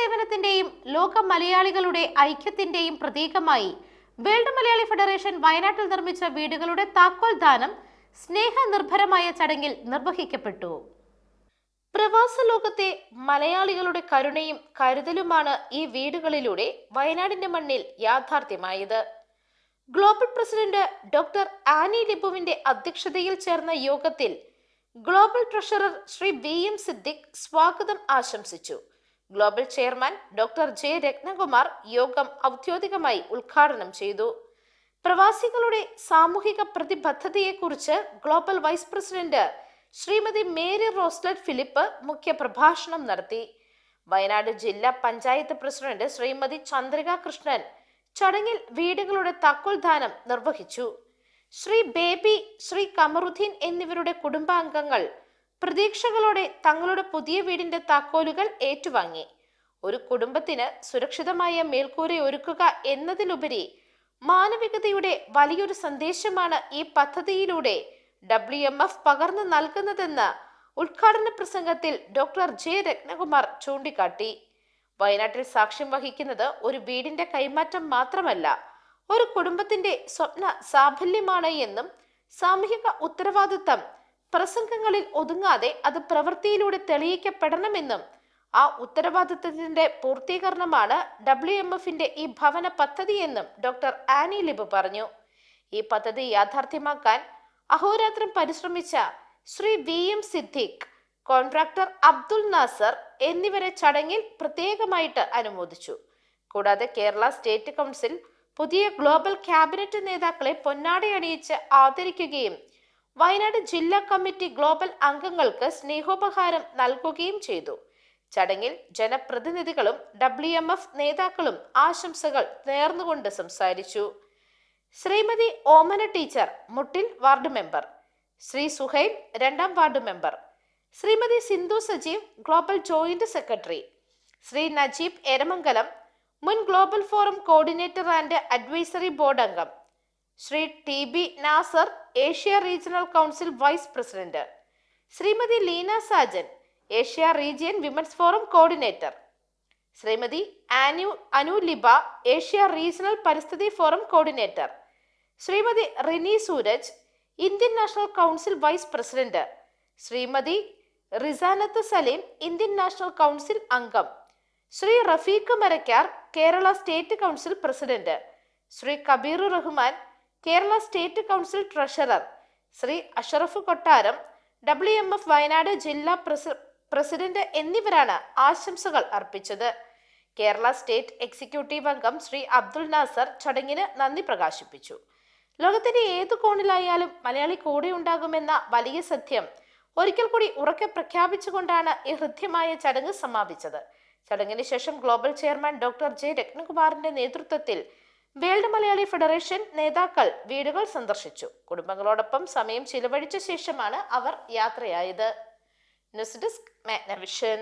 സേവനത്തിന്റെയും ലോക മലയാളികളുടെ ഐക്യത്തിന്റെയും പ്രതീകമായി വേൾഡ് മലയാളി ഫെഡറേഷൻ വയനാട്ടിൽ നിർമ്മിച്ച വീടുകളുടെ താക്കോൽ ദാനം സ്നേഹനിർഭരമായ ചടങ്ങിൽ നിർവഹിക്കപ്പെട്ടു. പ്രവാസ ലോകത്തെ മലയാളികളുടെ കരുണയും കരുതലുമാണ് ഈ വീടുകളിലൂടെ വയനാടിന്റെ മണ്ണിൽ യാഥാർത്ഥ്യമായത്. ഗ്ലോബൽ പ്രസിഡന്റ് ഡോക്ടർ ആനി ലിബുവിന്റെ അധ്യക്ഷതയിൽ ചേർന്ന യോഗത്തിൽ global treasurer Shri VM Siddique സ്വാഗതം ആശംസിച്ചു. Global chairman doctor J Ratnakumar യോഗം ഔദ്യോഗികമായി ഉദ്ഘാടനം ചെയ്തു. പ്രവാസികളുടെ സാമൂഹിക പ്രതിബദ്ധതയെക്കുറിച്ച് global vice president Shrimati Mary Roslet Philip മുഖ്യ പ്രഭാഷണം നടത്തി. വയനാട് ജില്ലാ പഞ്ചായത്ത് പ്രസിഡന്റ് ശ്രീമതി ചന്ദ്രിക കൃഷ്ണൻ ചടങ്ങിൽ വീടുകളുടെ താക്കോൽ ദാനം നിർവഹിച്ചു. ശ്രീ ബേബി, ശ്രീ കമറുദ്ദീൻ എന്നിവരുടെ കുടുംബാംഗങ്ങൾ പ്രതീക്ഷകളോടെ തങ്ങളുടെ പുതിയ വീടിന്റെ താക്കോലുകൾ ഏറ്റുവാങ്ങി. ഒരു കുടുംബത്തിന് സുരക്ഷിതമായ മേൽക്കൂര ഒരുക്കുക എന്നതിലുപരി മാനവികതയുടെ വലിയൊരു സന്ദേശമാണ് ഈ പദ്ധതിയിലൂടെ WMF പകർന്നു നൽകുന്നതെന്ന് ഉദ്ഘാടന പ്രസംഗത്തിൽ ഡോക്ടർ J രത്നകുമാർ ചൂണ്ടിക്കാട്ടി. വയനാട്ടിൽ സാക്ഷ്യം വഹിക്കുന്നത് ഒരു വീടിന്റെ കൈമാറ്റം മാത്രമല്ല, ഒരു കുടുംബത്തിന്റെ സ്വപ്ന സാഫല്യമാണ് എന്നും സാമൂഹിക ഉത്തരവാദിത്തം പ്രസംഗങ്ങളിൽ ഒതുങ്ങാതെ അത് പ്രവൃത്തിയിലൂടെ തെളിയിക്കപ്പെടണമെന്നും ആ ഉത്തരവാദിത്തത്തിന്റെ പൂർത്തീകരണമാണ് WMFന്റെ ഈ ഭവന പദ്ധതി എന്നും ഡോക്ടർ ആനി ലിബു പറഞ്ഞു. ഈ പദ്ധതി യാഥാർത്ഥ്യമാക്കാൻ അഹോരാത്രം പരിശ്രമിച്ച ശ്രീ VM സിദ്ദിഖ്, കോൺട്രാക്ടർ അബ്ദുൽ നാസർ എന്നിവരെ ചടങ്ങിൽ പ്രത്യേകമായിട്ട് അനുമോദിച്ചു. കൂടാതെ കേരള സ്റ്റേറ്റ് കൗൺസിൽ പുതിയ ഗ്ലോബൽ ക്യാബിനറ്റ് നേതാക്കളെ പൊന്നാട അണിയിച്ച് ആദരിക്കുകയും വയനാട് ജില്ലാ കമ്മിറ്റി ഗ്ലോബൽ അംഗങ്ങൾക്ക് സ്നേഹോപഹാരം നൽകുകയും ചെയ്തു. ചടങ്ങിൽ ജനപ്രതിനിധികളും WMF നേതാക്കളും ആശംസകൾ നേർന്നുകൊണ്ട് സംസാരിച്ചു. Shrimati Omana teacher, Muttil ward member, Shri Suhail, 2ാം ward member, Shrimati Sindhu Sajeev, global joint secretary, Shri Najeeb Eramangalam, മുൻ global forum coordinator and advisory board അംഗം, Shri TB Nasar, Asia regional council vice president, Shrimati Leena Sajan, Asia region women's forum coordinator, Shrimati Anu Liba, Asia regional പരിസ്ഥിതി forum coordinator, Shrimati Rini Sooraj, Indian national council vice president, Shrimati Rizanath Saleem, Indian national council അംഗം, Shri Rafeeq Marakkar, Kerala state council president, Shri Kabeer Rahman, Kerala state council treasurer, Shri Ashraf Kottaram, WMF Wayanad ജില്ലാ president എന്നിവരാണ് ആശംസകൾ അർപ്പിച്ചത്. Kerala state executive അംഗം ശ്രീ അബ്ദുൽ നാസർ ചടങ്ങിന് നന്ദി പ്രകാശിപ്പിച്ചു. ലോകത്തിന്റെ ഏതു കോണിലായാലും മലയാളി കൂടെ ഉണ്ടാകുമെന്ന വലിയ സത്യം ഒരിക്കൽ കൂടി ഉറക്കെ പ്രഖ്യാപിച്ചുകൊണ്ടാണ് ഈ ഹൃദ്യമായ ചടങ്ങ് സമാപിച്ചത്. ചടങ്ങിന് ശേഷം ഗ്ലോബൽ ചെയർമാൻ ഡോക്ടർ J രത്നകുമാറിന്റെ നേതൃത്വത്തിൽ വേൾഡ് മലയാളി ഫെഡറേഷൻ നേതാക്കൾ വീടുകൾ സന്ദർശിച്ചു. കുടുംബങ്ങളോടൊപ്പം സമയം ചിലവഴിച്ച ശേഷമാണ് അവർ യാത്രയായത്. News desk, Magnavision.